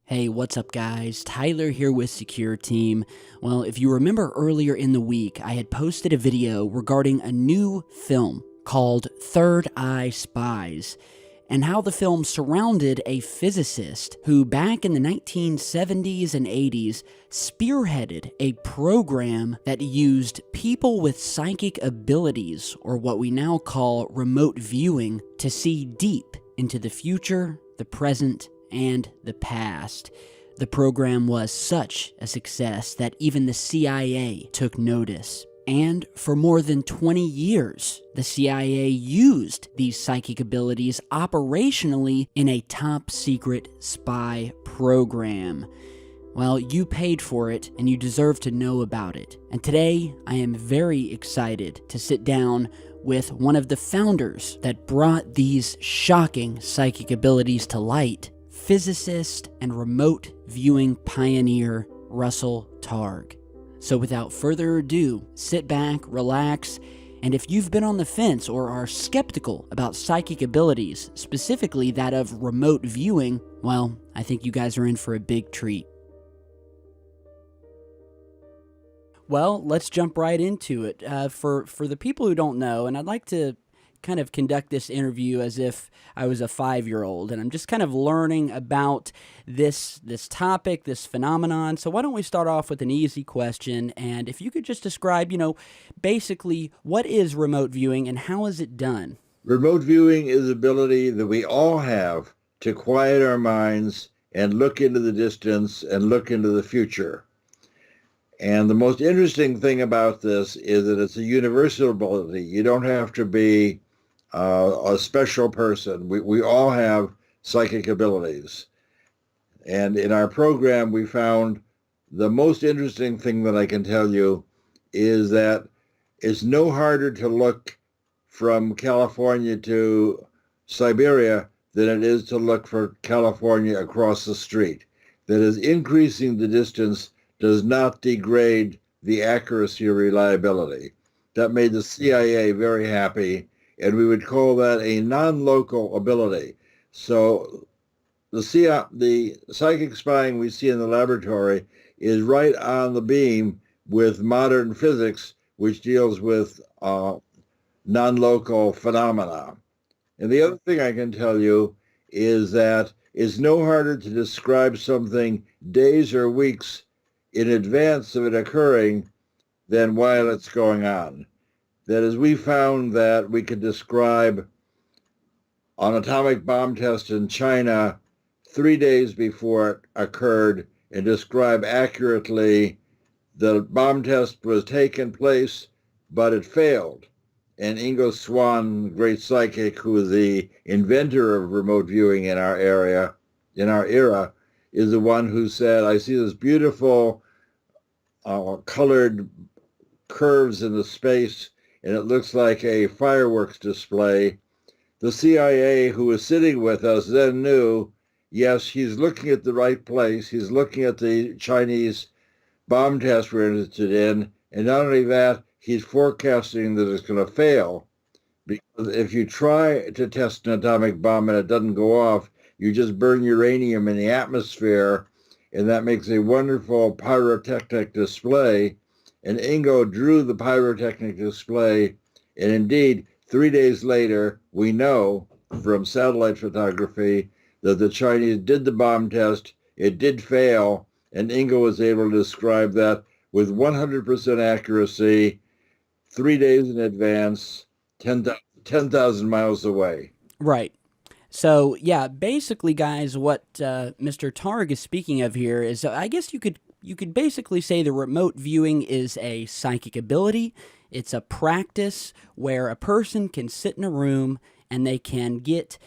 Hey, what's up guys? Tyler here with Secure Team. Well, if you remember earlier in the week, I had posted a video regarding a new film called Third Eye Spies, and how the film surrounded a physicist who back in the 1970s and 80s spearheaded a program that used people with psychic abilities, or what we now call remote viewing, to see deep into the future, the present, and the past. The program was such a success that even the CIA took notice. And for more than 20 years, the CIA used these psychic abilities operationally in a top secret spy program. Well, you paid for it, and you deserve to know about it. And today, I am very excited to sit down with one of the founders that brought these shocking psychic abilities to light, physicist and remote viewing pioneer Russell Targ. So without further ado, sit back, relax, and if you've been on the fence or are skeptical about psychic abilities, specifically that of remote viewing, well, I think you guys are in for a big treat. Well, let's jump right into it. For the people who don't know, and I'd like to kind of conduct this interview as if I was a 5-year-old, and I'm just kind of learning about this topic, this phenomenon. So why don't we start off with an easy question, and if you could just describe, basically what is remote viewing and how is it done? Remote viewing is the ability that we all have to quiet our minds and look into the distance and look into the future. And the most interesting thing about this is that it's a universal ability. You don't have to be a special person. We all have psychic abilities. And in our program, we found the most interesting thing that I can tell you is that it's no harder to look from California to Siberia than it is to look for California across the street. That is, increasing the distance does not degrade the accuracy or reliability. That made the CIA very happy, and we would call that a non-local ability. So the psychic spying we see in the laboratory is right on the beam with modern physics, which deals with non-local phenomena. And the other thing I can tell you is that it's no harder to describe something days or weeks in advance of it occurring than while it's going on. That is, we found that we could describe an atomic bomb test in China 3 days before it occurred and describe accurately the bomb test was taking place, but it failed. And Ingo Swann, the great psychic who is the inventor of remote viewing in our era, is the one who said, I see this beautiful colored curves in the space, and it looks like a fireworks display. The CIA, who was sitting with us, then knew, yes, he's looking at the right place. He's looking at the Chinese bomb test we're interested in, and not only that, he's forecasting that it's going to fail. Because if you try to test an atomic bomb and it doesn't go off, you just burn uranium in the atmosphere, and that makes a wonderful pyrotechnic display. And Ingo drew the pyrotechnic display, and indeed, 3 days later, we know from satellite photography that the Chinese did the bomb test, it did fail, and Ingo was able to describe that with 100% accuracy, 3 days in advance, 10,000 miles away. Right. So, yeah, basically, guys, what Mr. Targ is speaking of here is, I guess you could basically say the remote viewing is a psychic ability. It's a practice where a person can sit in a room and they can get,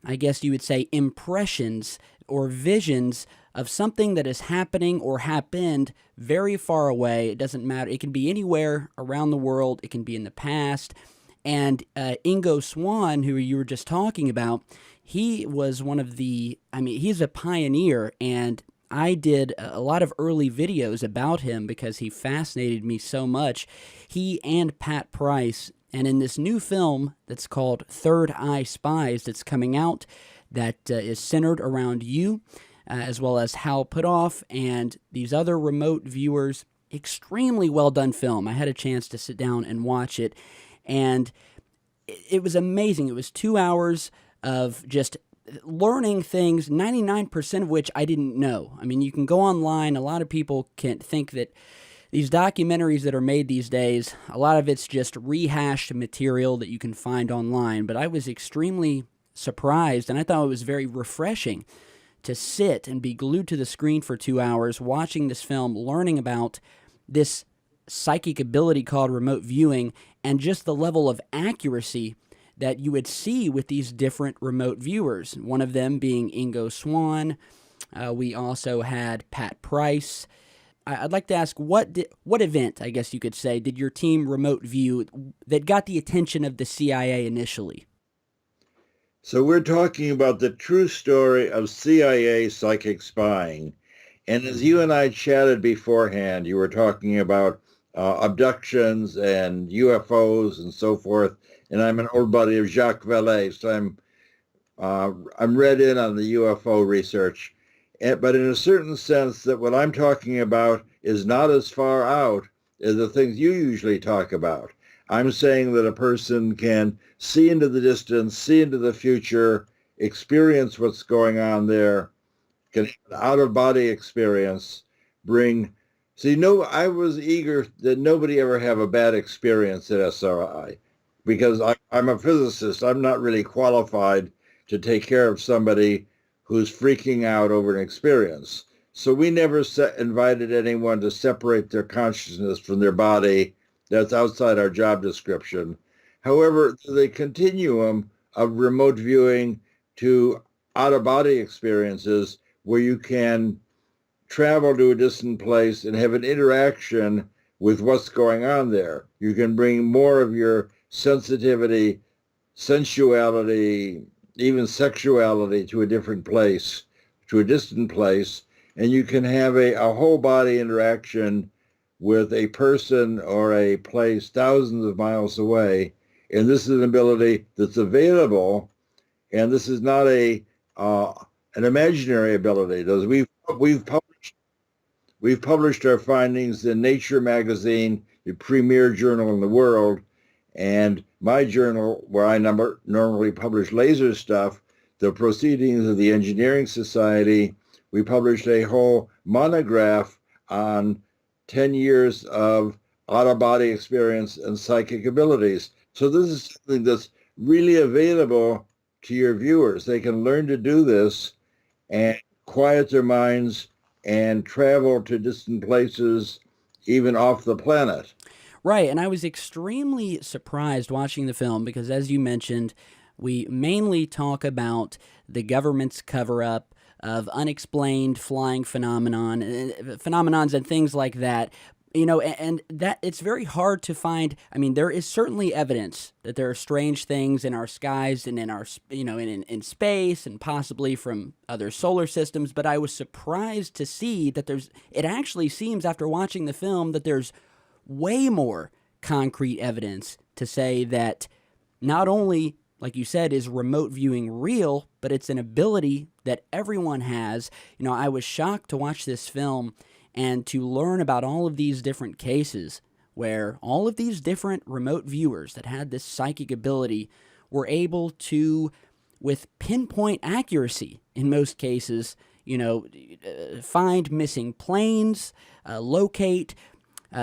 I guess you would say, impressions or visions of something that is happening or happened very far away. It doesn't matter. It can be anywhere around the world. It can be in the past. And Ingo Swann, who you were just talking about, he was one of he's a pioneer, and I did a lot of early videos about him because he fascinated me so much. He and Pat Price, and in this new film that's called Third Eye Spies that's coming out, that is centered around you, as well as Hal Puthoff and these other remote viewers. Extremely well done film. I had a chance to sit down and watch it, and it was amazing. It was 2 hours of just learning things, 99% of which I didn't know. I mean, you can go online. A lot of people can think that these documentaries that are made these days, a lot of it's just rehashed material that you can find online. But I was extremely surprised, and I thought it was very refreshing to sit and be glued to the screen for 2 hours watching this film, learning about this psychic ability called remote viewing and just the level of accuracy that you would see with these different remote viewers. One of them being Ingo Swann. We also had Pat Price. I'd like to ask, what event, I guess you could say, did your team remote view that got the attention of the CIA initially? So we're talking about the true story of CIA psychic spying. And as you and I chatted beforehand, you were talking about abductions and UFOs and so forth. And I'm an old buddy of Jacques Vallée, so I'm read in on the UFO research. But in a certain sense, that what I'm talking about is not as far out as the things you usually talk about. I'm saying that a person can see into the distance, see into the future, experience what's going on there, can have an out-of-body experience, I was eager that nobody ever have a bad experience at SRI because I'm a physicist. I'm not really qualified to take care of somebody who's freaking out over an experience. So we never invited anyone to separate their consciousness from their body. That's outside our job description. However, the continuum of remote viewing to out-of-body experiences where you can travel to a distant place and have an interaction with what's going on there. You can bring more of your sensitivity, sensuality, even sexuality to a different place, to a distant place, and you can have a whole body interaction with a person or a place thousands of miles away. And this is an ability that's available, and this is not an imaginary ability. We've published our findings in Nature magazine, the premier journal in the world, and my journal, where I normally publish laser stuff, the Proceedings of the Engineering Society. We published a whole monograph on 10 years of out-of-body experience and psychic abilities. So this is something that's really available to your viewers. They can learn to do this and quiet their minds and travel to distant places, even off the planet. Right, and I was extremely surprised watching the film because, as you mentioned, we mainly talk about the government's cover-up of unexplained flying phenomenons and things like that. You know, and that it's very hard to find. I mean, there is certainly evidence that there are strange things in our skies and in our, in space and possibly from other solar systems. But I was surprised to see that it actually seems after watching the film that there's way more concrete evidence to say that not only, like you said, is remote viewing real, but it's an ability that everyone has. You know, I was shocked to watch this film and to learn about all of these different cases where all of these different remote viewers that had this psychic ability were able to, with pinpoint accuracy in most cases, find missing planes, locate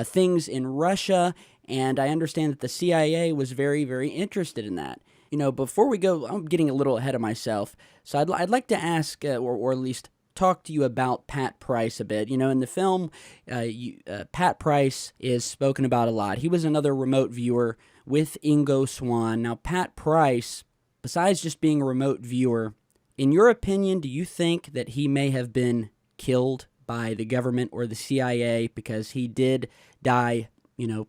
things in Russia, and I understand that the CIA was very, very interested in that. You know, before we go, I'm getting a little ahead of myself, so I'd like to ask, or at least talk to you about Pat Price a bit. You know, in the film, Pat Price is spoken about a lot. He was another remote viewer with Ingo Swann. Now, Pat Price, besides just being a remote viewer, in your opinion, do you think that he may have been killed by the government or the CIA because he did die,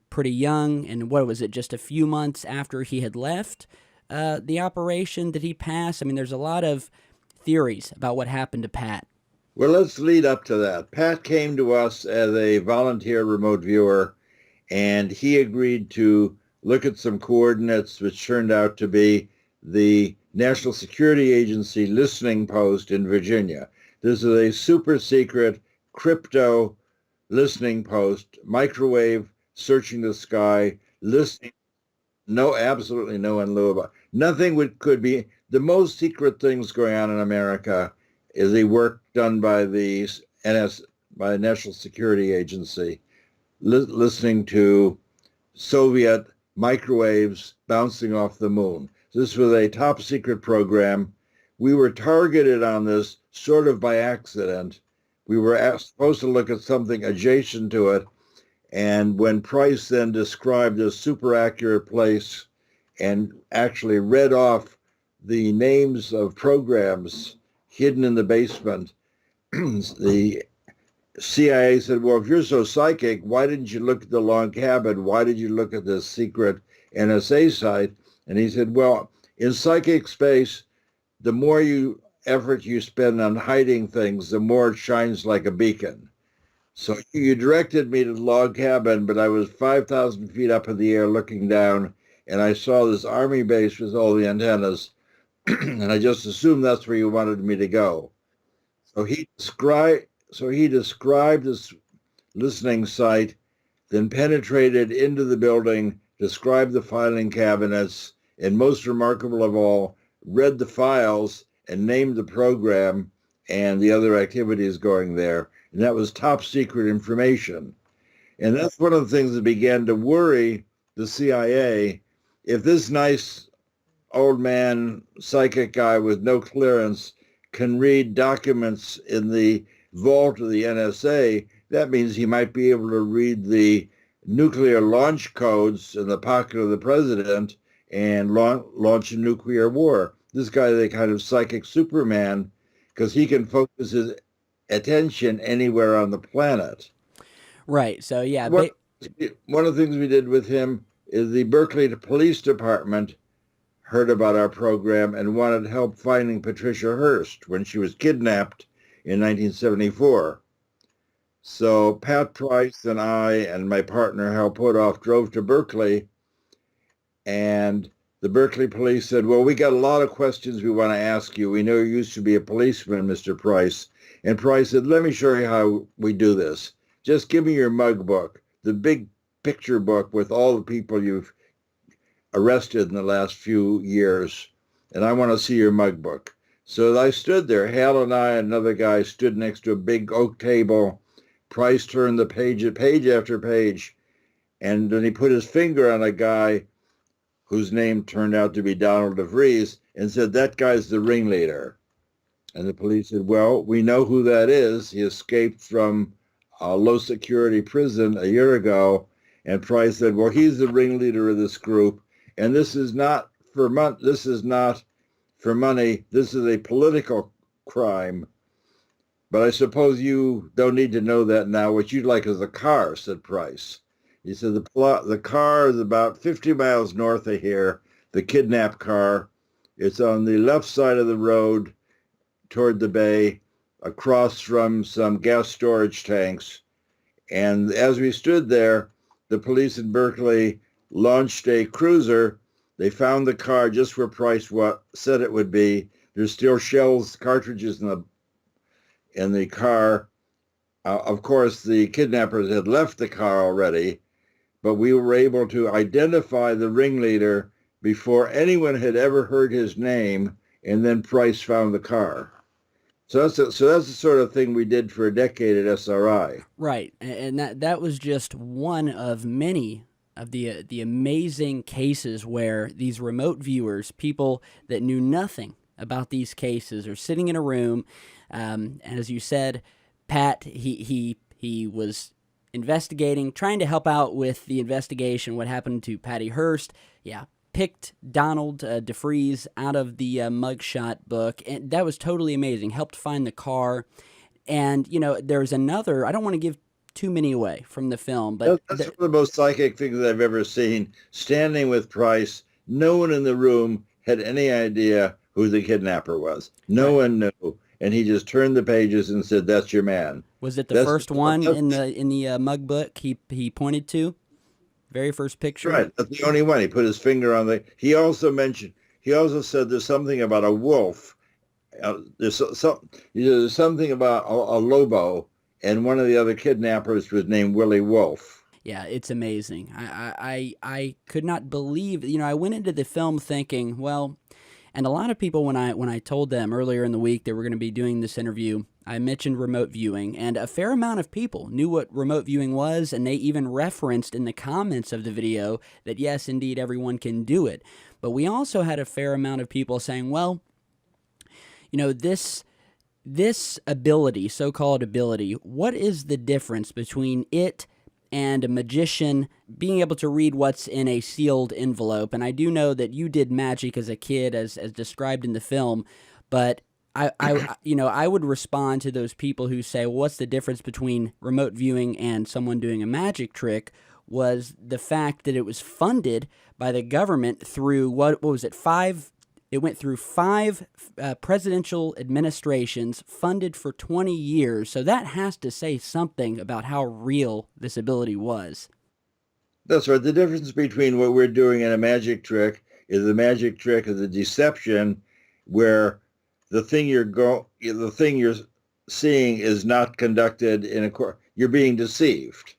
pretty young? And what was it, just a few months after he had left the operation? Did he pass? I mean, there's a lot of theories about what happened to Pat. Well, let's lead up to that. Pat came to us as a volunteer remote viewer, and he agreed to look at some coordinates, which turned out to be the National Security Agency listening post in Virginia. This is a super secret crypto listening post, microwave searching the sky, listening. No, absolutely no one knew about. Nothing could be the most secret things going on in America is the work done by the by the National Security Agency, listening to Soviet microwaves bouncing off the moon. This was a top secret program. We were targeted on this sort of by accident. We were supposed to look at something adjacent to it. And when Price then described a super accurate place and actually read off the names of programs hidden in the basement, the CIA said, well, if you're so psychic, why didn't you look at the log cabin? Why did you look at this secret NSA site? And he said, well, in psychic space, the more effort you spend on hiding things, the more it shines like a beacon. So you directed me to the log cabin, but I was 5,000 feet up in the air looking down, and I saw this army base with all the antennas, and I just assumed that's where you wanted me to go. So he described this listening site, then penetrated into the building, described the filing cabinets, and most remarkable of all, read the files and named the program and the other activities going there. And that was top secret information. And that's one of the things that began to worry the CIA. If this nice old man, psychic guy with no clearance can read documents in the vault of the NSA, that means he might be able to read the nuclear launch codes in the pocket of the president and launch a nuclear war. This guy, the kind of psychic Superman, because he can focus his attention anywhere on the planet. Right. So, yeah. One of the things we did with him is the Berkeley Police Department heard about our program and wanted help finding Patricia Hearst when she was kidnapped in 1974. So Pat Price and I and my partner Hal Putoff drove to Berkeley, and the Berkeley police said, well, we got a lot of questions we want to ask you. We know you used to be a policeman, Mr. Price. And Price said, let me show you how we do this. Just give me your mug book, the big picture book with all the people you've arrested in the last few years, and I want to see your mug book. So I stood there. Hal and I and another guy stood next to a big oak table. Price turned the page after page, and then he put his finger on a guy whose name turned out to be Donald DeVries and said, that guy's the ringleader. And the police said, well, we know who that is. He escaped from a low-security prison a year ago. And Price said, well, he's the ringleader of this group. And this is not for money. This is a political crime. But I suppose you don't need to know that now. What you'd like is a car, said Price. He said, the car is about 50 miles north of here, the kidnapped car. It's on the left side of the road toward the bay, across from some gas storage tanks. And as we stood there, the police in Berkeley launched a cruiser. They found the car just where Price said it would be. There's still shells, cartridges in the car. Of course, the kidnappers had left the car already, but we were able to identify the ringleader before anyone had ever heard his name, and then Price found the car. So that's the sort of thing we did for a decade at SRI. Right, and that was just one of many of the amazing cases where these remote viewers, people that knew nothing about these cases, are sitting in a room. And as you said, Pat, he was investigating, trying to help out with the investigation, what happened to Patty Hearst. Yeah, picked Donald DeVries out of the mugshot book, and that was totally amazing. Helped find the car. And, there's another, I don't want to give too many away from the film, but that's one of the most psychic things I've ever seen. Standing with Price, no one in the room had any idea who the kidnapper was. No one knew. And he just turned the pages and said, that's your man. Was it the first one in the mug book he pointed to? Very first picture? Right. That's the only one. He put his finger on he also said there's something about a wolf there's something about a Lobo, and one of the other kidnappers was named Willie Wolf. Yeah, it's amazing. I could not believe, I went into the film thinking, well, and a lot of people, when I told them earlier in the week that we're going to be doing this interview, I mentioned remote viewing, and a fair amount of people knew what remote viewing was, and they even referenced in the comments of the video that yes, indeed, everyone can do it. But we also had a fair amount of people saying, well, this ability, so-called ability, what is the difference between it and a magician being able to read what's in a sealed envelope? And I do know that you did magic as a kid, as described in the film, but I would respond to those people who say, well, what's the difference between remote viewing and someone doing a magic trick? Was the fact that it was funded by the government through, what was it, it went through five presidential administrations, funded for 20 years. So that has to say something about how real this ability was. That's right. The difference between what we're doing and a magic trick is the magic trick is a deception where the thing you're seeing is not conducted in a court. You're being deceived.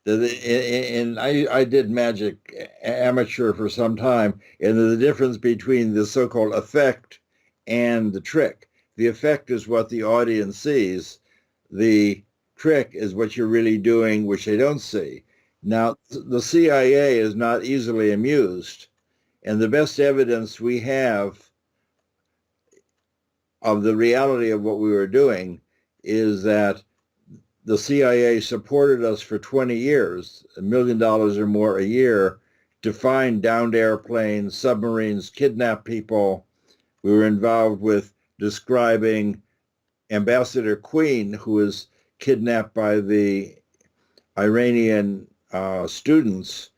And I did magic amateur for some time, and the difference between the so-called effect and the trick. The effect is what the audience sees. The trick is what you're really doing, which they don't see. Now, the CIA is not easily amused, and the best evidence we have of the reality of what we were doing is that the CIA supported us for 20 years, $1 million or more a year, to find downed airplanes, submarines, kidnap people. We were involved with describing Ambassador Queen, who was kidnapped by the Iranian students.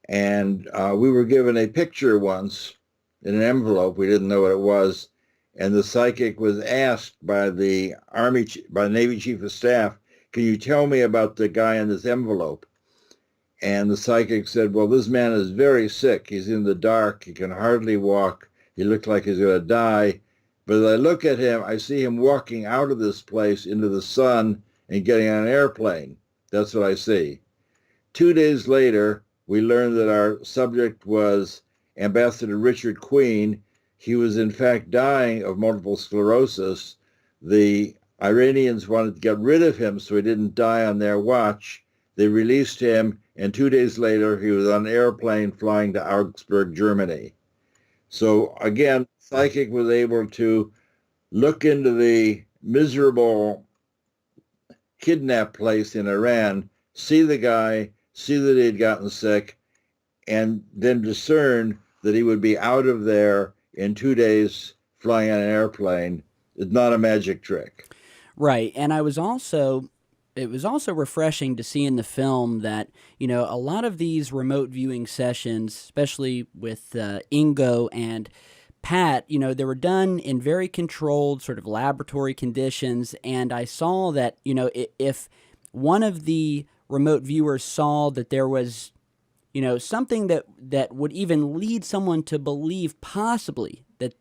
And we were given a picture once in an envelope. We didn't know what it was. And the psychic was asked by the Navy Chief of Staff, can you tell me about the guy in this envelope? And the psychic said, well, this man is very sick. He's in the dark. He can hardly walk. He looks like he's going to die. But as I look at him, I see him walking out of this place into the sun and getting on an airplane. That's what I see. 2 days later, we learned that our subject was Ambassador Richard Queen. He was in fact dying of multiple sclerosis. The Iranians wanted to get rid of him so he didn't die on their watch. They released him, and 2 days later, he was on an airplane flying to Augsburg, Germany. So again, psychic was able to look into the miserable kidnap place in Iran, see the guy, see that he had gotten sick, and then discern that he would be out of there in 2 days flying on an airplane. It's not a magic trick. Right, and it was also refreshing to see in the film that, a lot of these remote viewing sessions, especially with Ingo and Pat, they were done in very controlled sort of laboratory conditions, and I saw that, if one of the remote viewers saw that there was, something that would even lead someone to believe possibly that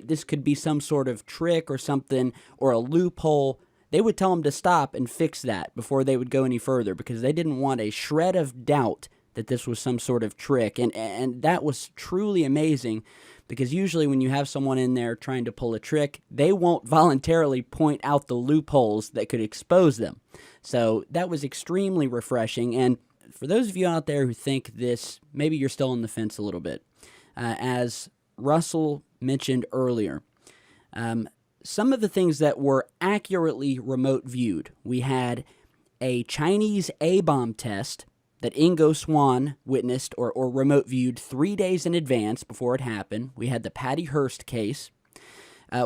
this could be some sort of trick or something or a loophole, they would tell them to stop and fix that before they would go any further, because they didn't want a shred of doubt that this was some sort of trick. And that was truly amazing, because usually when you have someone in there trying to pull a trick, they won't voluntarily point out the loopholes that could expose them. So that was extremely refreshing. And for those of you out there who think this, maybe you're still on the fence a little bit. As Russell mentioned earlier, some of the things that were accurately remote viewed. We had a Chinese A-bomb test that Ingo Swan witnessed or remote viewed 3 days in advance before it happened. We had the Patty Hearst case.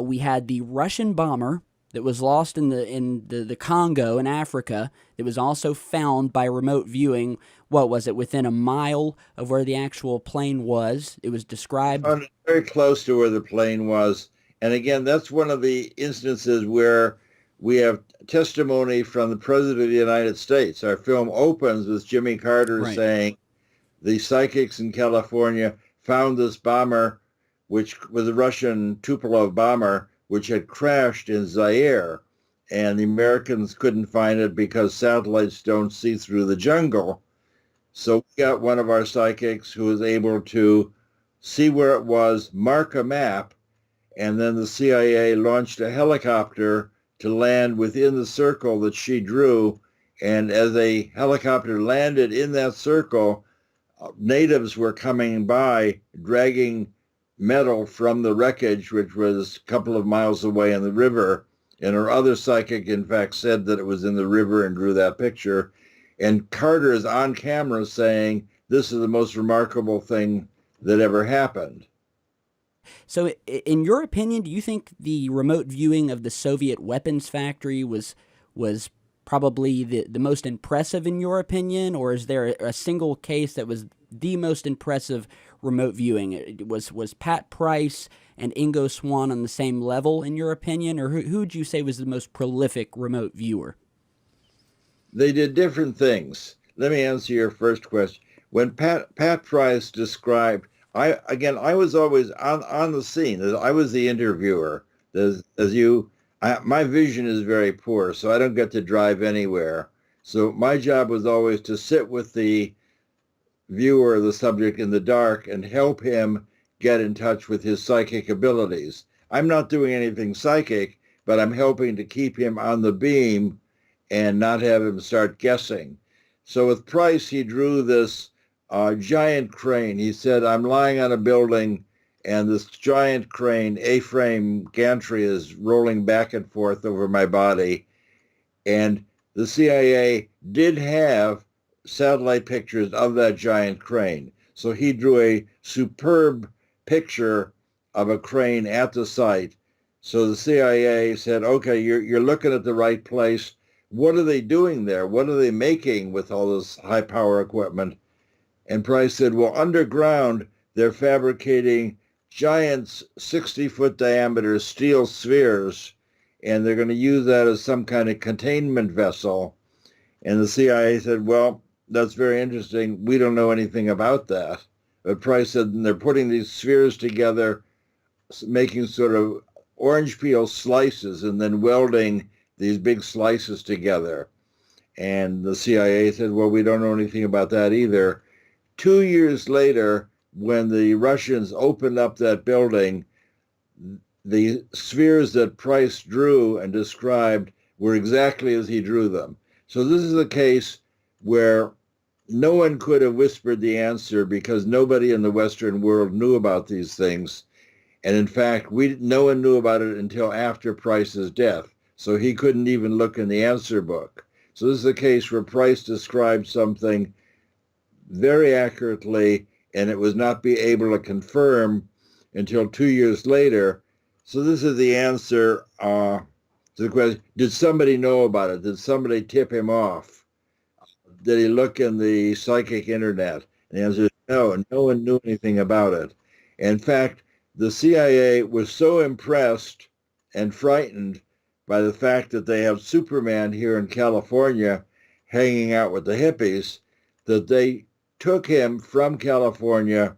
We had the Russian bomber that was lost in the Congo in Africa that was also found by remote viewing. What was it? Within a mile of where the actual plane was. It was described Very close to where the plane was. And again, that's one of the instances where we have testimony from the President of the United States. Our film opens with Jimmy Carter saying the psychics in California found this bomber, which was a Russian Tupolev bomber, which had crashed in Zaire, and the Americans couldn't find it because satellites don't see through the jungle. So we got one of our psychics who was able to see where it was, mark a map, and then the CIA launched a helicopter to land within the circle that she drew. And as a helicopter landed in that circle, natives were coming by dragging metal from the wreckage, which was a couple of miles away in the river. And her other psychic, in fact, said that it was in the river and drew that picture. And Carter is on camera saying, this is the most remarkable thing that ever happened. So, in your opinion, do you think the remote viewing of the Soviet weapons factory was probably the most impressive in your opinion, or is there a single case that was the most impressive remote viewing? Was Pat Price and Ingo Swann on the same level in your opinion, or who would you say was the most prolific remote viewer? They did different things. Let me answer your first question. When Pat Price described, I was always on the scene. I was the interviewer. My vision is very poor, so I don't get to drive anywhere. So my job was always to sit with the viewer, the subject, in the dark and help him get in touch with his psychic abilities. I'm not doing anything psychic, but I'm helping to keep him on the beam and not have him start guessing. So with Price, he drew this giant crane. He said, I'm lying on a building and this giant crane, A-frame gantry, is rolling back and forth over my body. And the CIA did have satellite pictures of that giant crane. So he drew a superb picture of a crane at the site. So the CIA said, okay, you're looking at the right place. What are they doing there? What are they making with all this high power equipment? And Price said, well, underground, they're fabricating giant 60-foot diameter steel spheres, and they're going to use that as some kind of containment vessel. And the CIA said, well, that's very interesting. We don't know anything about that. But Price said, they're putting these spheres together, making sort of orange peel slices and then welding these big slices together. And the CIA said, well, we don't know anything about that either. 2 years later, when the Russians opened up that building, the spheres that Price drew and described were exactly as he drew them. So this is a case where no one could have whispered the answer because nobody in the Western world knew about these things. And in fact, no one knew about it until after Price's death. So he couldn't even look in the answer book. So this is a case where Price described something very accurately, and it was not be able to confirm until 2 years later. So this is the answer to the question, did somebody know about it? Did somebody tip him off? Did he look in the psychic internet? And the answer is no, no one knew anything about it. In fact, the CIA was so impressed and frightened by the fact that they have Superman here in California hanging out with the hippies that they took him from California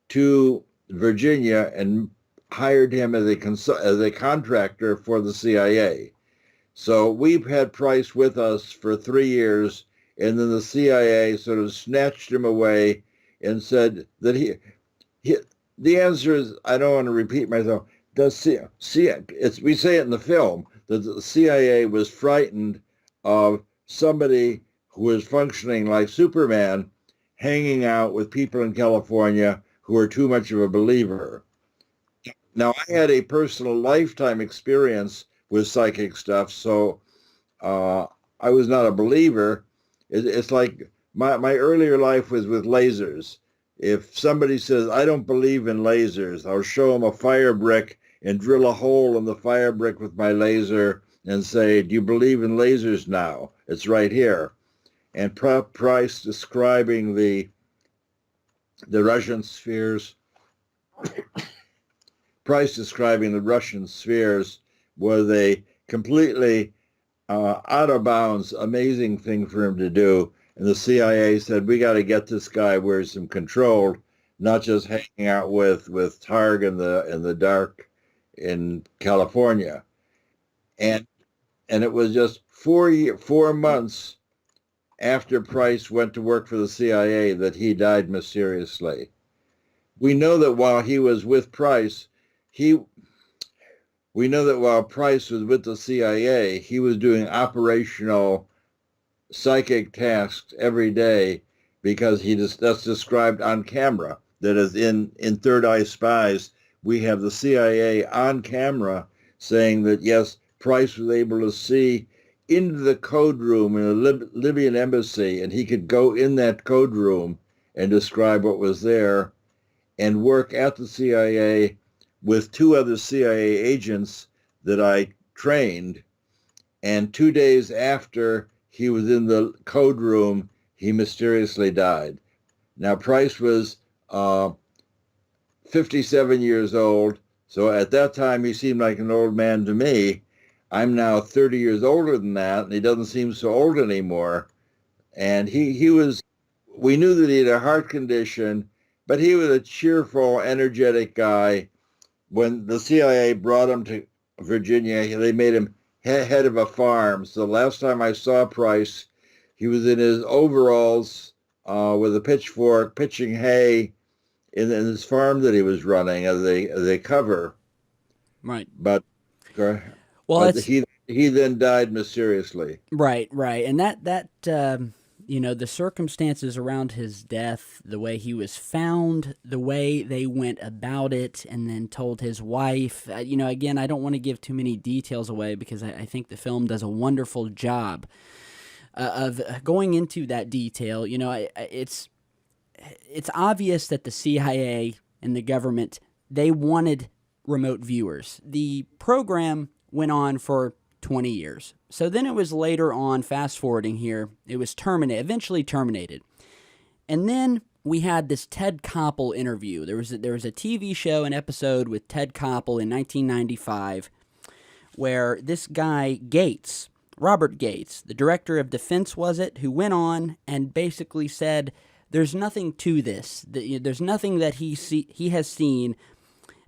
to Virginia and hired him as a contractor for the CIA. So we've had Price with us for 3 years, and then the CIA sort of snatched him away and said that the answer is, I don't want to repeat myself, we say it in the film, that the CIA was frightened of somebody who was functioning like Superman hanging out with people in California who are too much of a believer. Now, I had a personal lifetime experience with psychic stuff, so I was not a believer. It's like my earlier life was with lasers. If somebody says, I don't believe in lasers, I'll show them a fire brick and drill a hole in the fire brick with my laser and say, do you believe in lasers now? It's right here. And Price describing the Russian spheres, Price describing the Russian spheres was a completely out of bounds, amazing thing for him to do. And the CIA said, we got to get this guy where he's some control, not just hanging out with Targ in the dark. in California, and it was just 4 months after Price went to work for the CIA that he died mysteriously. We know that while he was with Price, he we know that while Price was with the CIA, he was doing operational psychic tasks every day because that's described on camera. That is in Third Eye Spies, we have the CIA on camera saying that yes, Price was able to see into the code room in a Libyan embassy, and he could go in that code room and describe what was there and work at the CIA with two other CIA agents that I trained. And 2 days after he was in the code room, he mysteriously died. Now, Price was 57 years old, so at that time he seemed like an old man to me. I'm now 30 years older than that, and he doesn't seem so old anymore. And we knew that he had a heart condition, but he was a cheerful, energetic guy. When the CIA brought him to Virginia, they made him head of a farm. So the last time I saw Price, he was in his overalls with a pitchfork, pitching hay in his farm that he was running as a cover. Right. But, Well, he then died mysteriously. right, and the circumstances around his death, the way he was found, the way they went about it, and then told his wife. Again, I don't want to give too many details away because I think the film does a wonderful job of going into that detail. It's obvious that the CIA and the government, they wanted remote viewers. The program went on for 20 years. So then it was later on, fast forwarding here, it was eventually terminated. And then we had this Ted Koppel interview. There was a TV show, an episode with Ted Koppel in 1995, where this guy, Robert Gates, the director of defense, who went on and basically said, there's nothing to this. There's nothing that he has seen.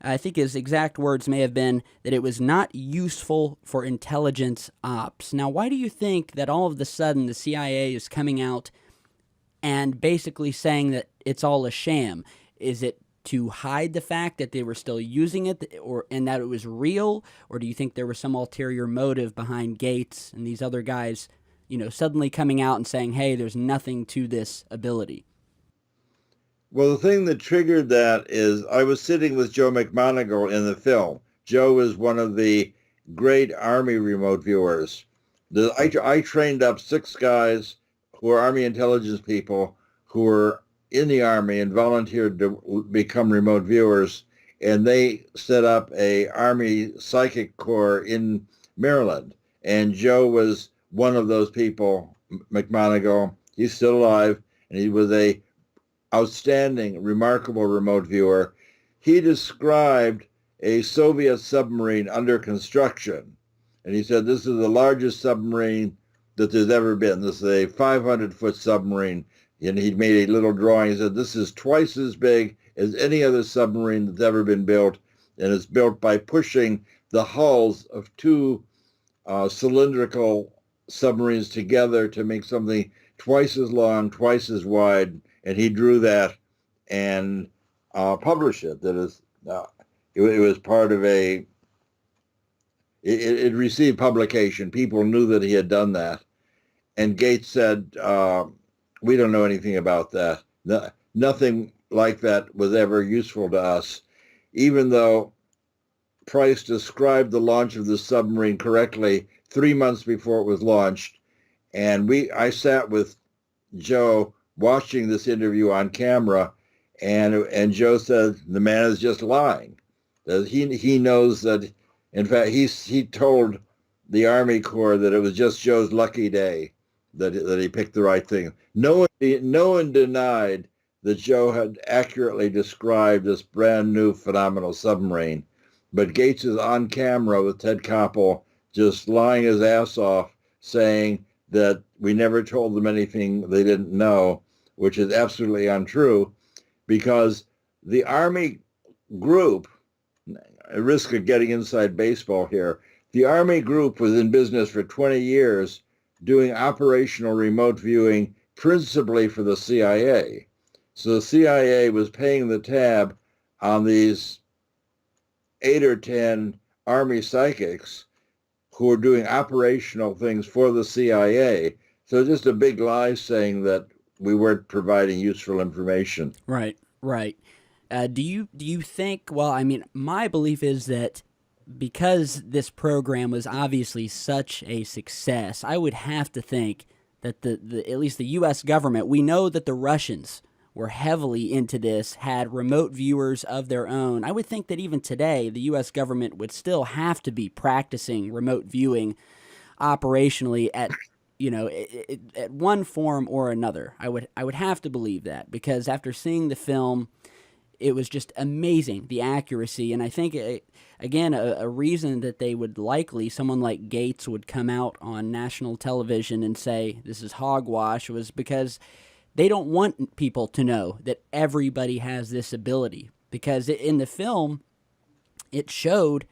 I think his exact words may have been that it was not useful for intelligence ops. Now, why do you think that all of a sudden the CIA is coming out and basically saying that it's all a sham? Is it to hide the fact that they were still using it, and that it was real? Or do you think there was some ulterior motive behind Gates and these other guys, suddenly coming out and saying, hey, there's nothing to this ability? Well, the thing that triggered that is I was sitting with Joe McMoneagle in the film. Joe is one of the great Army remote viewers. I trained up 6 guys who are Army intelligence people who were in the Army and volunteered to become remote viewers, and they set up a Army psychic corps in Maryland. And Joe was one of those people, McMoneagle. He's still alive, and he was a outstanding, remarkable remote viewer. He described a Soviet submarine under construction. And he said, this is the largest submarine that there's ever been. This is a 500-foot submarine. And he made a little drawing. He said, this is twice as big as any other submarine that's ever been built. And it's built by pushing the hulls of 2 cylindrical submarines together to make something twice as long, twice as wide. And he drew that and published it. That is, it was part of it received publication. People knew that he had done that. And Gates said, we don't know anything about that. Nothing like that was ever useful to us, even though Price described the launch of the submarine correctly 3 months before it was launched. And I sat with Joe watching this interview on camera, and Joe said the man is just lying. That he knows that, in fact, he told the Army Corps that it was just Joe's lucky day that he picked the right thing. No one denied that Joe had accurately described this brand new phenomenal submarine, but Gates is on camera with Ted Koppel just lying his ass off, saying that we never told them anything they didn't know, which is absolutely untrue, because the Army group, at risk of getting inside baseball here, the Army group was in business for 20 years doing operational remote viewing principally for the CIA. So the CIA was paying the tab on these 8 or 10 Army psychics who were doing operational things for the CIA. So just a big lie saying that we weren't providing useful information. Right, right. Do you think? Well, I mean, my belief is that because this program was obviously such a success, I would have to think that the at least the U.S. government. We know that the Russians were heavily into this, had remote viewers of their own. I would think that even today, the U.S. government would still have to be practicing remote viewing operationally at at one form or another. I would have to believe that because after seeing the film, it was just amazing, the accuracy. And I think, again, a reason that they would likely, someone like Gates would come out on national television and say this is hogwash was because they don't want people to know that everybody has this ability. Because in the film, it showed,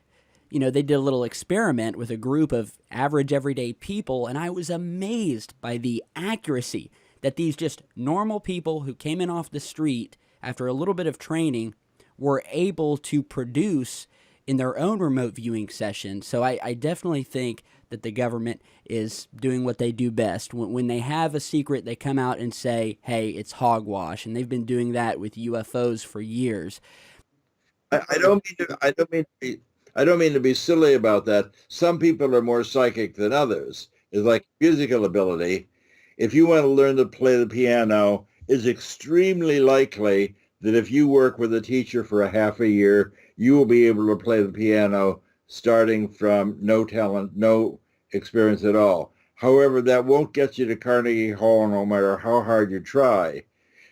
they did a little experiment with a group of average everyday people, and I was amazed by the accuracy that these just normal people who came in off the street after a little bit of training were able to produce in their own remote viewing sessions. So I definitely think that the government is doing what they do best. When they have a secret, they come out and say, hey, it's hogwash, and they've been doing that with UFOs for years. I don't mean to be silly about that. Some people are more psychic than others. It's like musical ability. If you want to learn to play the piano, it's extremely likely that if you work with a teacher for a half a year, you will be able to play the piano starting from no talent, no experience at all. However, that won't get you to Carnegie Hall no matter how hard you try.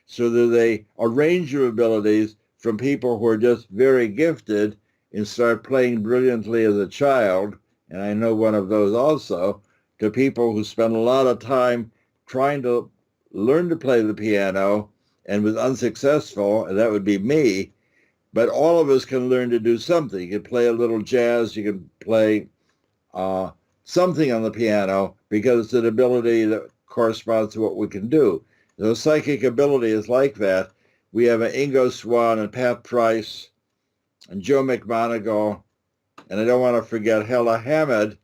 So there's a range of abilities from people who are just very gifted and start playing brilliantly as a child, and I know one of those also, to people who spend a lot of time trying to learn to play the piano and was unsuccessful, and that would be me. But all of us can learn to do something. You can play a little jazz, you can play something on the piano because it's an ability that corresponds to what we can do. So psychic ability is like that. We have an Ingo Swann and Pat Price and Joe McMoneagle, and I don't want to forget Hella Hammond.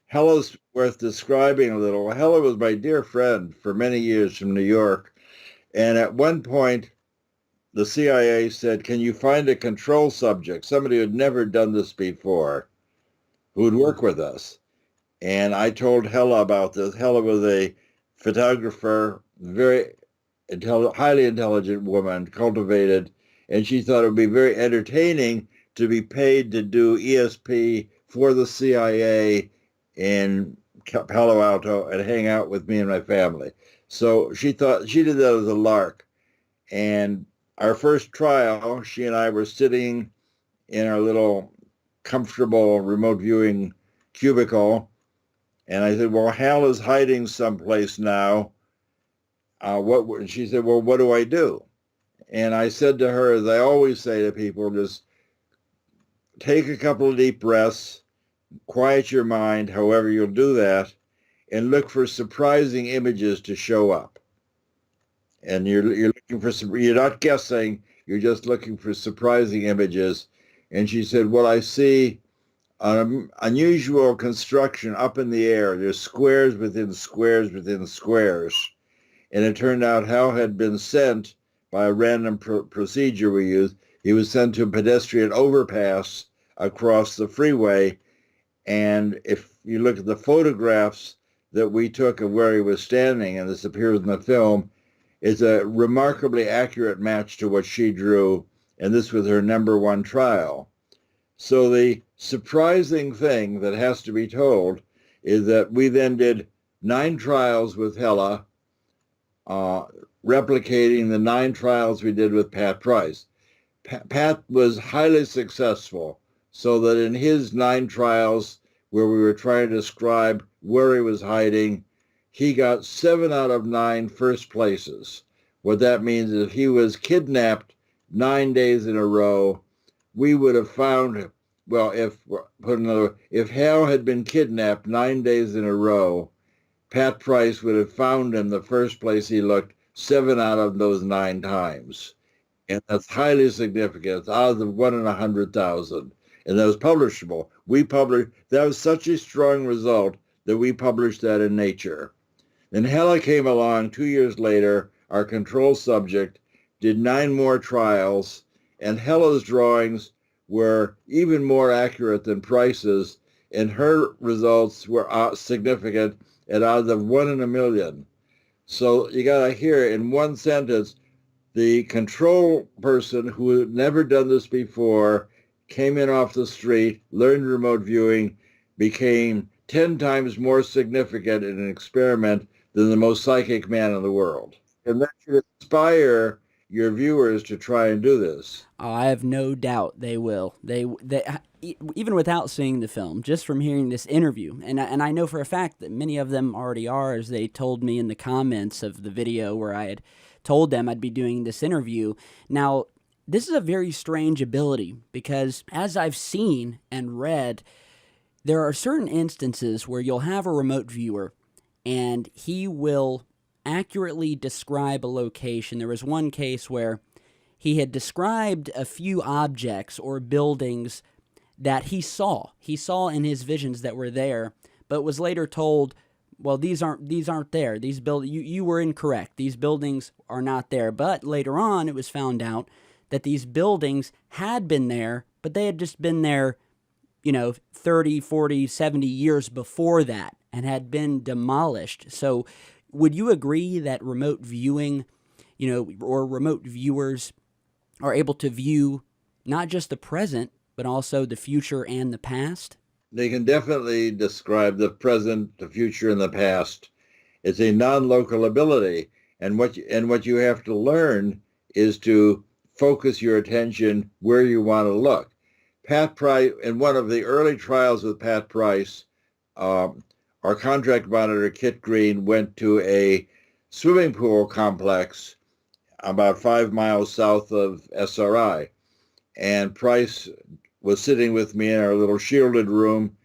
Hella's worth describing a little. Hella was my dear friend for many years from New York, and at one point, the CIA said, can you find a control subject, somebody who had never done this before, who would work with us? And I told Hella about this. Hella was a photographer, very highly intelligent woman, cultivated, and she thought it would be very entertaining to be paid to do ESP for the CIA in Palo Alto and hang out with me and my family. So she thought she did that as a lark. And our first trial, she and I were sitting in our little comfortable remote viewing cubicle. And I said, well, Hal is hiding someplace now. She said, well, what do I do? And I said to her, as I always say to people, just take a couple of deep breaths, quiet your mind, however you'll do that, and look for surprising images to show up. And you're looking for you're not guessing, you're just looking for surprising images. And she said, well, I see an unusual construction up in the air. There's squares within squares within squares. And it turned out Hal had been sent by a random procedure we used. He was sent to a pedestrian overpass across the freeway. And if you look at the photographs that we took of where he was standing, and this appears in the film, it's a remarkably accurate match to what she drew. And this was her #1 trial. So the surprising thing that has to be told is that we then did 9 trials with Hella, replicating the 9 trials we did with Pat Price. Pat was highly successful, so that in his 9 trials where we were trying to describe where he was hiding, he got 7 out of 9 first places. What that means is if he was kidnapped 9 days in a row, we would have found well, if put another, if Hal had been kidnapped 9 days in a row, Pat Price would have found him the first place he looked 7 out of those 9 times. And that's highly significant. It's odds of 1 in 100,000. And that was publishable. We published, that was such a strong result that we published that in Nature. Then Hella came along 2 years later, our control subject, did 9 more trials, and Hella's drawings were even more accurate than Price's, and her results were significant at odds of 1 in 1,000,000. So you got to hear in one sentence, the control person who had never done this before came in off the street, learned remote viewing, became 10 times more significant in an experiment than the most psychic man in the world. And that should inspire your viewers to try and do this. Oh, I have no doubt they will. Even without seeing the film, just from hearing this interview, and I know for a fact that many of them already are, as they told me in the comments of the video where I had told them I'd be doing this interview. Now, this is a very strange ability because, as I've seen and read, there are certain instances where you'll have a remote viewer and he will accurately describe a location. There was one case where he had described a few objects or buildings that he saw in his visions that were there, but was later told, well, these aren't there. You were incorrect. These buildings are not there. But later on, it was found out that these buildings had been there, but they had just been there, 30, 40, 70 years before that and had been demolished. So would you agree that remote viewing, or remote viewers are able to view not just the present, but also the future and the past? They can definitely describe the present, the future, and the past. It's a non-local ability, and what you have to learn is to focus your attention where you want to look. Pat Price, in one of the early trials with Pat Price, our contract monitor Kit Green went to a swimming pool complex about 5 miles south of SRI, and Price was sitting with me in our little shielded room,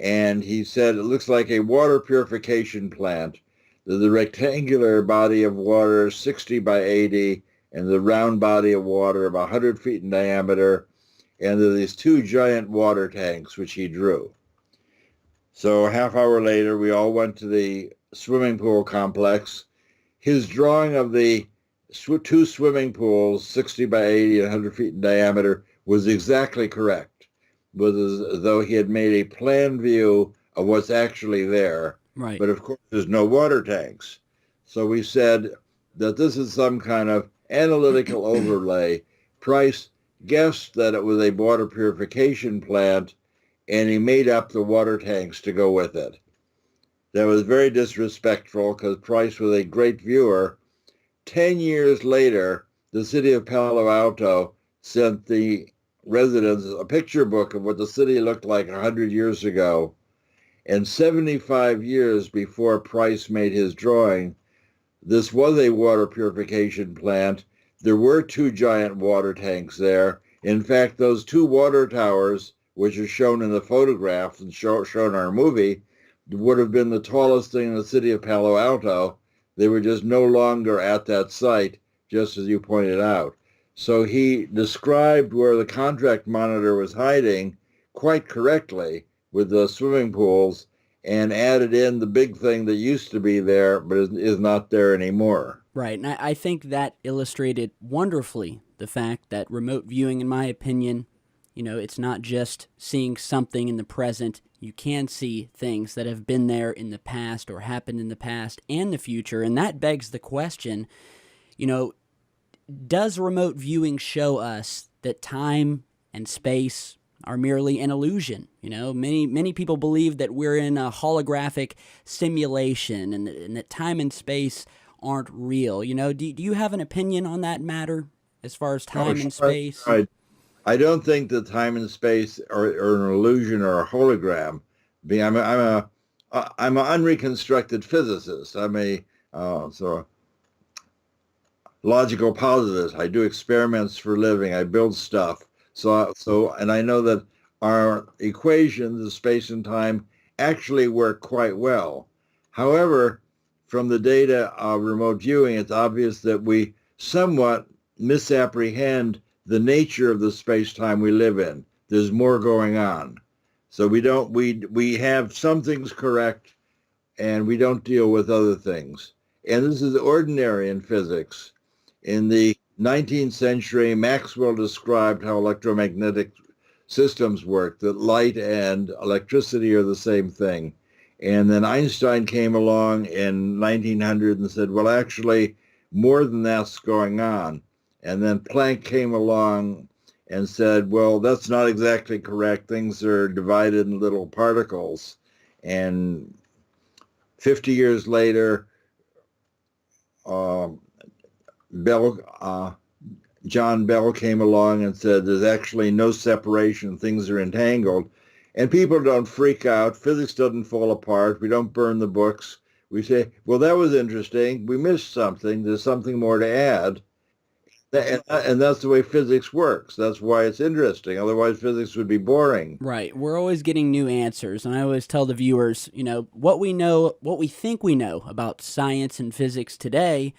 and he said, it looks like a water purification plant. There's a rectangular body of water, 60 by 80, and the round body of water about 100 feet in diameter, and there are these 2 giant water tanks, which he drew. So a half hour later, we all went to the swimming pool complex. His drawing of the 2 swimming pools, 60 by 80 and 100 feet in diameter, was exactly correct. It was as though he had made a plan view of what's actually there. Right. But of course, there's no water tanks. So we said that this is some kind of analytical overlay. Price guessed that it was a water purification plant, and he made up the water tanks to go with it. That was very disrespectful because Price was a great viewer. 10 years later, the city of Palo Alto sent the residents a picture book of what the city looked like 100 years ago. And 75 years before Price made his drawing, this was a water purification plant. There were 2 giant water tanks there. In fact, those 2 water towers, which are shown in the photograph and shown in our movie, would have been the tallest thing in the city of Palo Alto. They were just no longer at that site, just as you pointed out. So he described where the contract monitor was hiding quite correctly with the swimming pools and added in the big thing that used to be there but is not there anymore. Right, and I think that illustrated wonderfully the fact that remote viewing, in my opinion, it's not just seeing something in the present. You can see things that have been there in the past or happened in the past and the future, and that begs the question, does remote viewing show us that time and space are merely an illusion? Many people believe that we're in a holographic simulation and that time and space aren't real. Do you have an opinion on that matter as far as time and space? I don't think that time and space are an illusion or a hologram. I'm an unreconstructed physicist. I'm a logical positivist. I do experiments for a living. I build stuff. And I know that our equations of space and time actually work quite well. However, from the data of remote viewing, it's obvious that we somewhat misapprehend the nature of the space-time we live in. There's more going on. So we have some things correct and we don't deal with other things. And this is ordinary in physics. In the 19th century, Maxwell described how electromagnetic systems work, that light and electricity are the same thing. And then Einstein came along in 1900 and said, well, actually, more than that's going on. And then Planck came along and said, well, that's not exactly correct. Things are divided in little particles. And 50 years later, Bell, John Bell came along and said there's actually no separation, things are entangled. And people don't freak out. Physics doesn't fall apart. We don't burn the books. We say, well, that was interesting. We missed something. There's something more to add. And that's the way physics works. That's why it's interesting. Otherwise, physics would be boring. Right. We're always getting new answers. And I always tell the viewers, what we know, what we think we know about science and physics today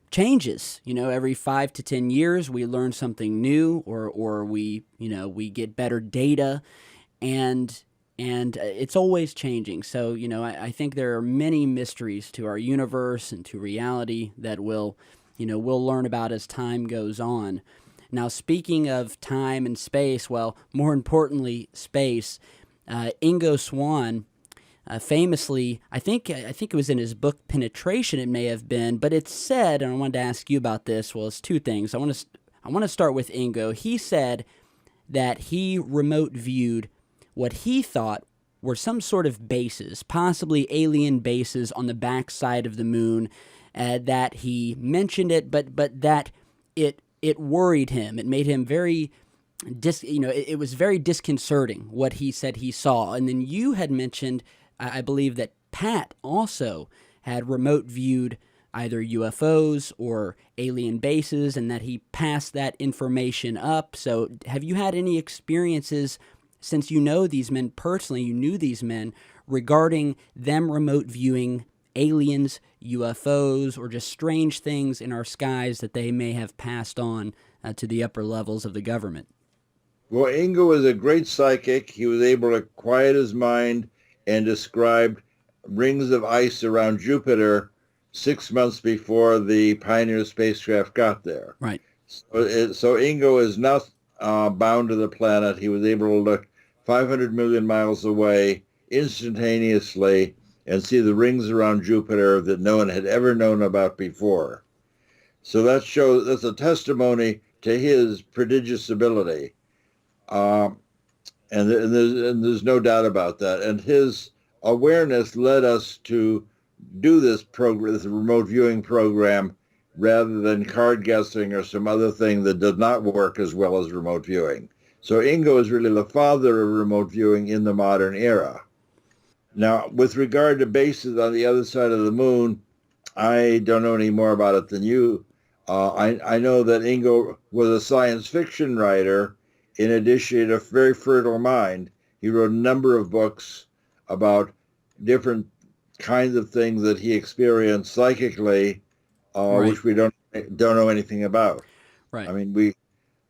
changes. Every 5 to 10 years, we learn something new, or we get better data, and it's always changing. So, I think there are many mysteries to our universe and to reality that we'll learn about as time goes on. Now, speaking of time and space, well, more importantly, space, Ingo Swann famously, I think it was in his book Penetration, it may have been, but it's said, and I wanted to ask you about this. Well, it's two things. I want to start with Ingo. He said that he remote viewed what he thought were some sort of bases, possibly alien bases on the backside of the moon. That he mentioned it, but that it worried him. It made him very it was very disconcerting what he said he saw. And then you had mentioned, I believe, that Pat also had remote viewed either UFOs or alien bases, and that he passed that information up. So have you had any experiences, since you know these men personally, you knew these men, regarding them remote viewing aliens, UFOs, or just strange things in our skies that they may have passed on to the upper levels of the government? Well, Ingo was a great psychic. He was able to quiet his mind and describe rings of ice around Jupiter 6 months before the Pioneer spacecraft got there. Right. So Ingo is not bound to the planet. He was able to look 500 million miles away instantaneously and see the rings around Jupiter that no one had ever known about before. So that's a testimony to his prodigious ability. And there's no doubt about that. And his awareness led us to do this program, this remote viewing program, rather than card guessing or some other thing that did not work as well as remote viewing. So Ingo is really the father of remote viewing in the modern era. Now, with regard to bases on the other side of the moon, I don't know any more about it than you. I know that Ingo was a science fiction writer. In addition, he had a very fertile mind. He wrote a number of books about different kinds of things that he experienced psychically, Right. which we don't know anything about. Right. I mean,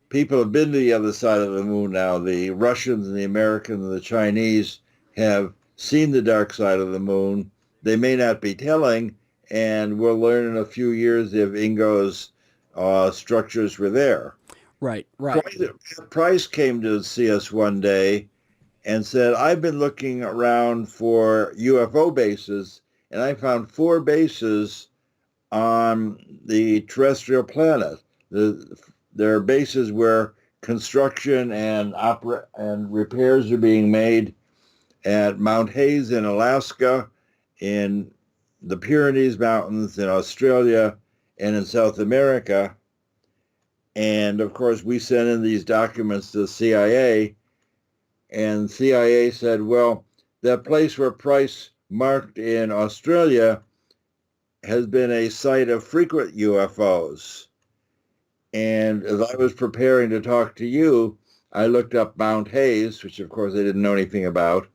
people have been to the other side of the moon now. The Russians and the Americans and the Chinese have seen the dark side of the moon. They may not be telling, and we'll learn in a few years if Ingo's structures were there. Right. Right. Price came to see us one day and said, I've been looking around for UFO bases, and I found 4 bases on the terrestrial planet. There are bases where construction and repairs are being made at Mount Hayes in Alaska, in the Pyrenees Mountains in Australia, and in South America. And of course, we sent in these documents to the CIA, and CIA said, well, that place where Price marked in Australia has been a site of frequent UFOs. And as I was preparing to talk to you, I looked up Mount Hayes, which of course I didn't know anything about.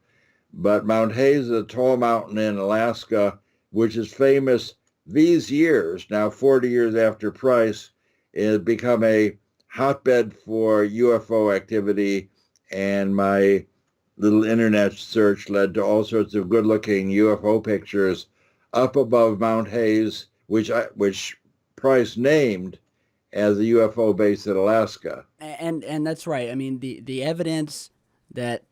But Mount Hayes is a tall mountain in Alaska, which is famous these years, now 40 years after Price, it has become a hotbed for UFO activity, and my little internet search led to all sorts of good-looking UFO pictures up above Mount Hayes, which Price named as a UFO base in Alaska. And that's right. I mean, the evidence that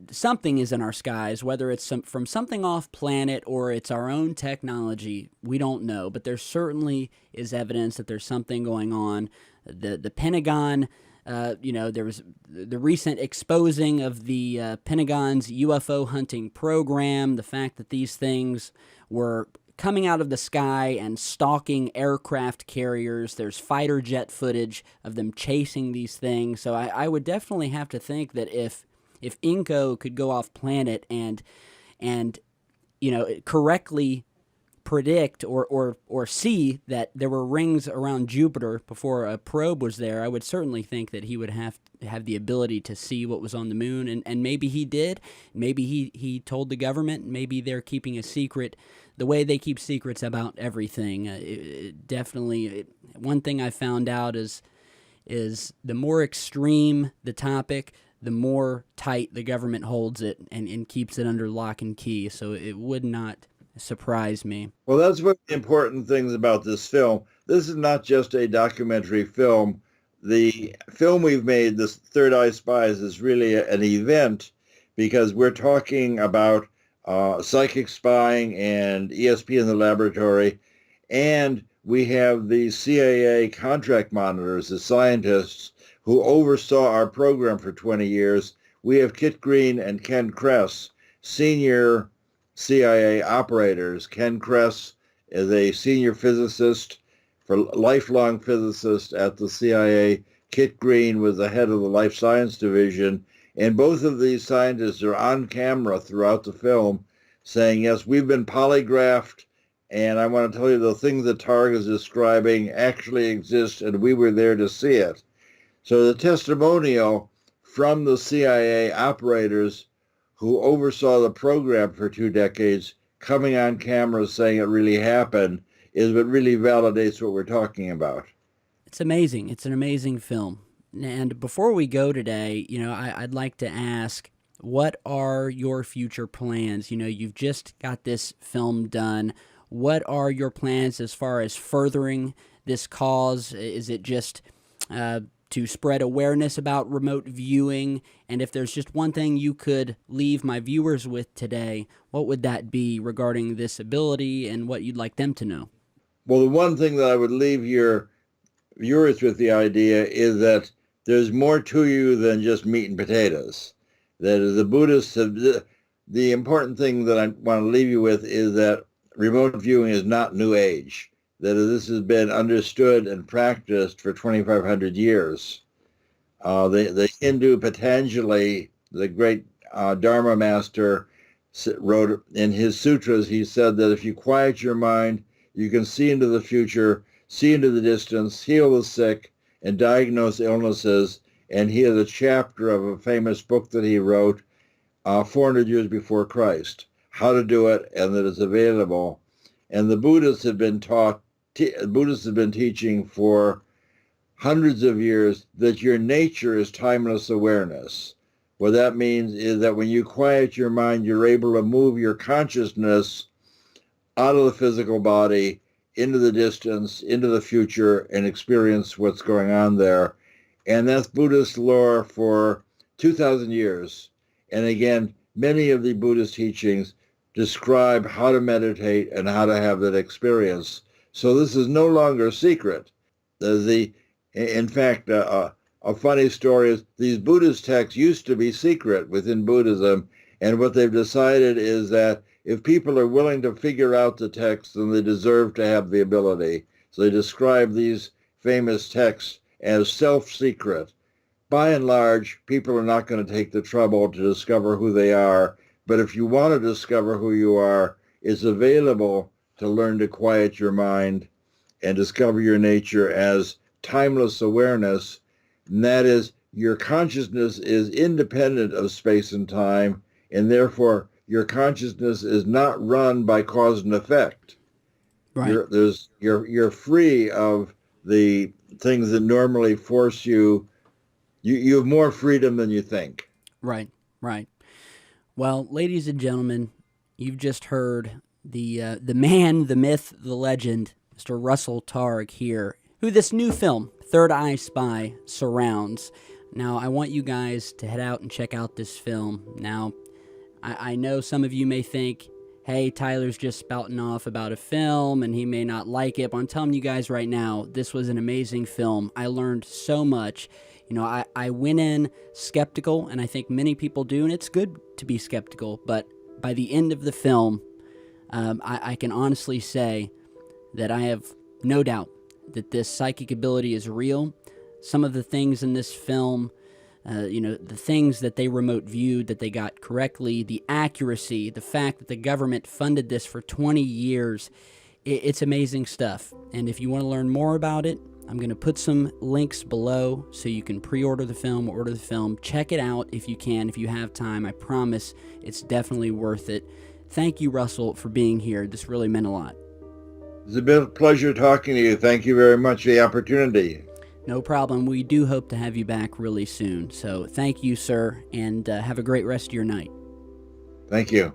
something is in our skies, whether it's from something off planet or it's our own technology, we don't know. But there certainly is evidence that there's something going on. The Pentagon, there was the recent exposing of the Pentagon's UFO hunting program, the fact that these things were coming out of the sky and stalking aircraft carriers. There's fighter jet footage of them chasing these things. So I would definitely have to think that if Inco could go off planet and correctly predict or see that there were rings around Jupiter before a probe was there, I would certainly think that he would have the ability to see what was on the moon, and maybe he did. Maybe he told the government. Maybe they're keeping a secret the way they keep secrets about everything. One thing I found out is the more extreme the topic, the more tight the government holds it and keeps it under lock and key. So it would not surprise me. Well, that's one of the important things about this film. This is not just a documentary film. The film we've made, this Third Eye Spies, is really an event because we're talking about psychic spying and ESP in the laboratory, and we have the CIA contract monitors, the scientists who oversaw our program for 20 years. We have Kit Green and Ken Kress, senior CIA operators. Ken Kress is a senior physicist, lifelong physicist at the CIA. Kit Green was the head of the Life Science Division. And both of these scientists are on camera throughout the film saying, yes, we've been polygraphed, and I want to tell you the things that Targ is describing actually exist, and we were there to see it. So the testimonial from the CIA operators who oversaw the program for 2 decades coming on camera saying it really happened is what really validates what we're talking about. It's amazing. It's an amazing film. And before we go today, I'd like to ask, what are your future plans? You've just got this film done. What are your plans as far as furthering this cause? Is it just to spread awareness about remote viewing? And if there's just one thing you could leave my viewers with today, what would that be regarding this ability and what you'd like them to know? Well, the one thing that I would leave your viewers with the idea is that there's more to you than just meat and potatoes. That the Buddhists have, the important thing that I want to leave you with is that remote viewing is not New Age. That this has been understood and practiced for 2,500 years. The Hindu Patanjali, the great Dharma master, wrote in his sutras, he said that if you quiet your mind, you can see into the future, see into the distance, heal the sick, and diagnose illnesses. And he has a chapter of a famous book that he wrote 400 years before Christ, how to do it, and that it's available. And the Buddhists have been teaching for hundreds of years that your nature is timeless awareness. What that means is that when you quiet your mind, you're able to move your consciousness out of the physical body, into the distance, into the future, and experience what's going on there. And that's Buddhist lore for 2,000 years. And again, many of the Buddhist teachings describe how to meditate and how to have that experience. So this is no longer a secret. In fact, a funny story is these Buddhist texts used to be secret within Buddhism, and what they've decided is that if people are willing to figure out the text, then they deserve to have the ability. So they describe these famous texts as self-secret. By and large, people are not going to take the trouble to discover who they are, but if you want to discover who you are, it's available to learn to quiet your mind and discover your nature as timeless awareness, and that is your consciousness is independent of space and time, and therefore your consciousness is not run by cause and effect. Right. You're free of the things that normally force you. You have more freedom than you think. Right. Right. Well, ladies and gentlemen, you've just heard the man, the myth, the legend, Mr. Russell Targ here, who this new film, Third Eye Spy, surrounds. Now, I want you guys to head out and check out this film. Now, I know some of you may think, hey, Tyler's just spouting off about a film and he may not like it, but I'm telling you guys right now, this was an amazing film. I learned so much. You know, I went in skeptical, and I think many people do, and it's good to be skeptical, but by the end of the film, I can honestly say that I have no doubt that this psychic ability is real. Some of the things in this film, the things that they remote viewed, that they got correctly, the accuracy, the fact that the government funded this for 20 years, it's amazing stuff. And if you want to learn more about it, I'm going to put some links below so you can pre-order the film, order the film. Check it out if you can, if you have time. I promise it's definitely worth it. Thank you, Russell, for being here. This really meant a lot. It's been a pleasure talking to you. Thank you very much for the opportunity. No problem. We do hope to have you back really soon. So thank you, sir, and have a great rest of your night. Thank you.